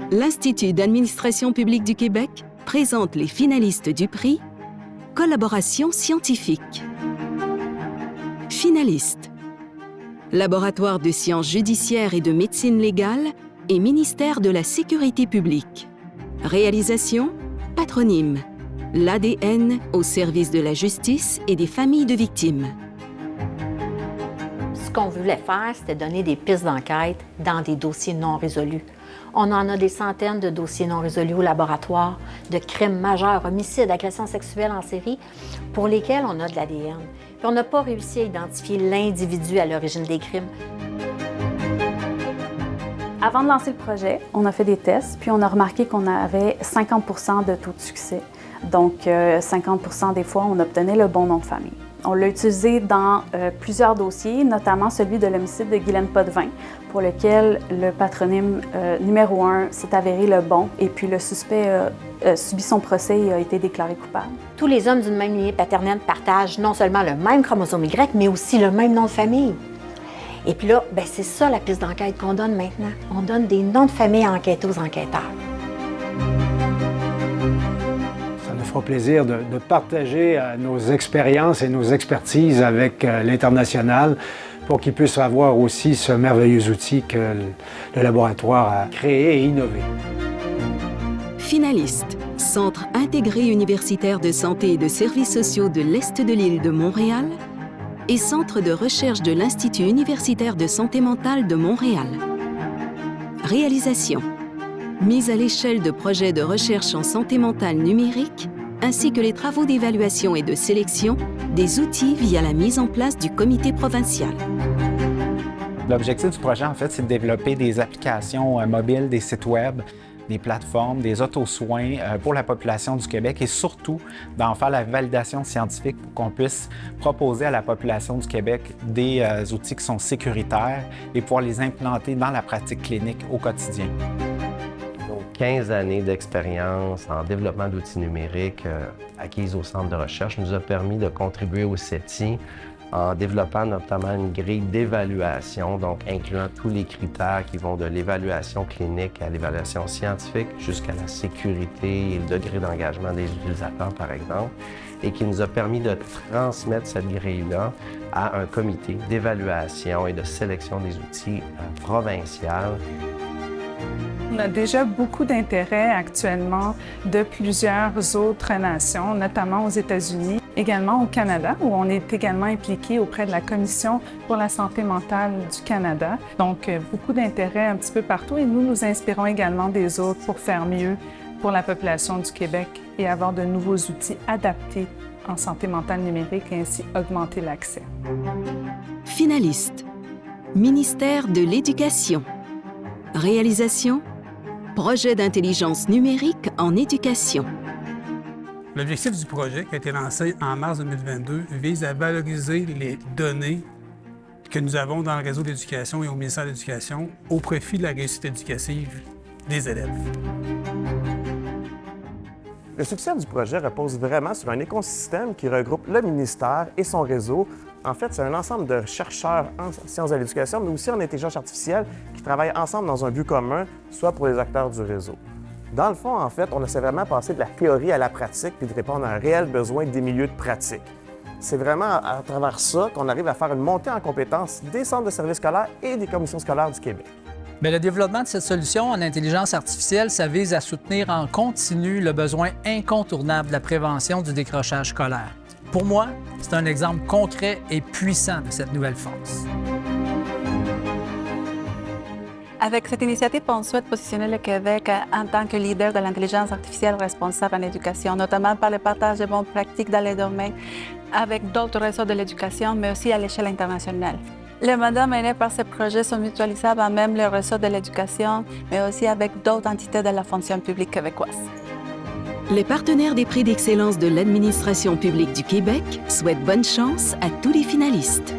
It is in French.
L'Institut d'administration publique du Québec présente les finalistes du prix Collaboration scientifique. Finalistes: Laboratoire de sciences judiciaires et de médecine légale et Ministère de la Sécurité publique. Réalisation: Patronyme, l'ADN au service de la justice et des familles de victimes. Ce qu'on voulait faire, c'était donner des pistes d'enquête dans des dossiers non résolus. On en a des centaines de dossiers non résolus au laboratoire, de crimes majeurs, homicides, agressions sexuelles en série, pour lesquels on a de l'ADN. Puis on n'a pas réussi à identifier l'individu à l'origine des crimes. Avant de lancer le projet, on a fait des tests, puis on a remarqué qu'on avait 50% de taux de succès. Donc, 50% des fois, on obtenait le bon nom de famille. On l'a utilisé dans plusieurs dossiers, notamment celui de l'homicide de Guylaine Potvin, pour lequel le patronyme numéro 1 s'est avéré le bon, et puis le suspect a subi son procès et a été déclaré coupable. Tous les hommes d'une même lignée paternelle partagent non seulement le même chromosome Y, mais aussi le même nom de famille. Et puis là, c'est ça la piste d'enquête qu'on donne maintenant. On donne des noms de famille à enquêter aux enquêteurs. Ça nous fera plaisir de partager nos expériences et nos expertises avec l'international pour qu'ils puissent avoir aussi ce merveilleux outil que le laboratoire a créé et innové. Finalistes: Centre intégré universitaire de santé et de services sociaux de l'Est de l'île de Montréal et Centre de recherche de l'Institut universitaire de santé mentale de Montréal. Réalisation: mise à l'échelle de projets de recherche en santé mentale numérique, ainsi que les travaux d'évaluation et de sélection des outils via la mise en place du comité provincial. L'objectif du projet, en fait, c'est de développer des applications mobiles, des sites web, des plateformes, des auto-soins pour la population du Québec et surtout d'en faire la validation scientifique pour qu'on puisse proposer à la population du Québec des outils qui sont sécuritaires et pouvoir les implanter dans la pratique clinique au quotidien. Donc, 15 années d'expérience en développement d'outils numériques acquises au centre de recherche nous a permis de contribuer au CETI en développant notamment une grille d'évaluation, donc incluant tous les critères qui vont de l'évaluation clinique à l'évaluation scientifique jusqu'à la sécurité et le degré d'engagement des utilisateurs, par exemple, et qui nous a permis de transmettre cette grille-là à un comité d'évaluation et de sélection des outils provincial. On a déjà beaucoup d'intérêt actuellement de plusieurs autres nations, notamment aux États-Unis, également au Canada, où on est également impliqué auprès de la Commission pour la santé mentale du Canada. Donc, beaucoup d'intérêt un petit peu partout et nous inspirons également des autres pour faire mieux pour la population du Québec et avoir de nouveaux outils adaptés en santé mentale numérique et ainsi augmenter l'accès. Finalistes: Ministère de l'Éducation. Réalisation: Projet d'intelligence numérique en éducation. L'objectif du projet, qui a été lancé en mars 2022, vise à valoriser les données que nous avons dans le réseau d'éducation et au ministère de l'Éducation au profit de la réussite éducative des élèves. Le succès du projet repose vraiment sur un écosystème qui regroupe le ministère et son réseau. En fait, c'est un ensemble de chercheurs en sciences de l'éducation, mais aussi en intelligence artificielle qui travaillent ensemble dans un but commun, soit pour les acteurs du réseau. Dans le fond, en fait, on essaie vraiment de passer de la théorie à la pratique puis de répondre à un réel besoin des milieux de pratique. C'est vraiment à travers ça qu'on arrive à faire une montée en compétences des centres de services scolaires et des commissions scolaires du Québec. Bien, le développement de cette solution en intelligence artificielle, ça vise à soutenir en continu le besoin incontournable de la prévention du décrochage scolaire. Pour moi, c'est un exemple concret et puissant de cette nouvelle force. Avec cette initiative, on souhaite positionner le Québec en tant que leader de l'intelligence artificielle responsable en éducation, notamment par le partage de bonnes pratiques dans les domaines avec d'autres réseaux de l'éducation, mais aussi à l'échelle internationale. Les mandats menés par ce projet sont mutualisables à même le réseau de l'éducation, mais aussi avec d'autres entités de la fonction publique québécoise. Les partenaires des prix d'excellence de l'administration publique du Québec souhaitent bonne chance à tous les finalistes.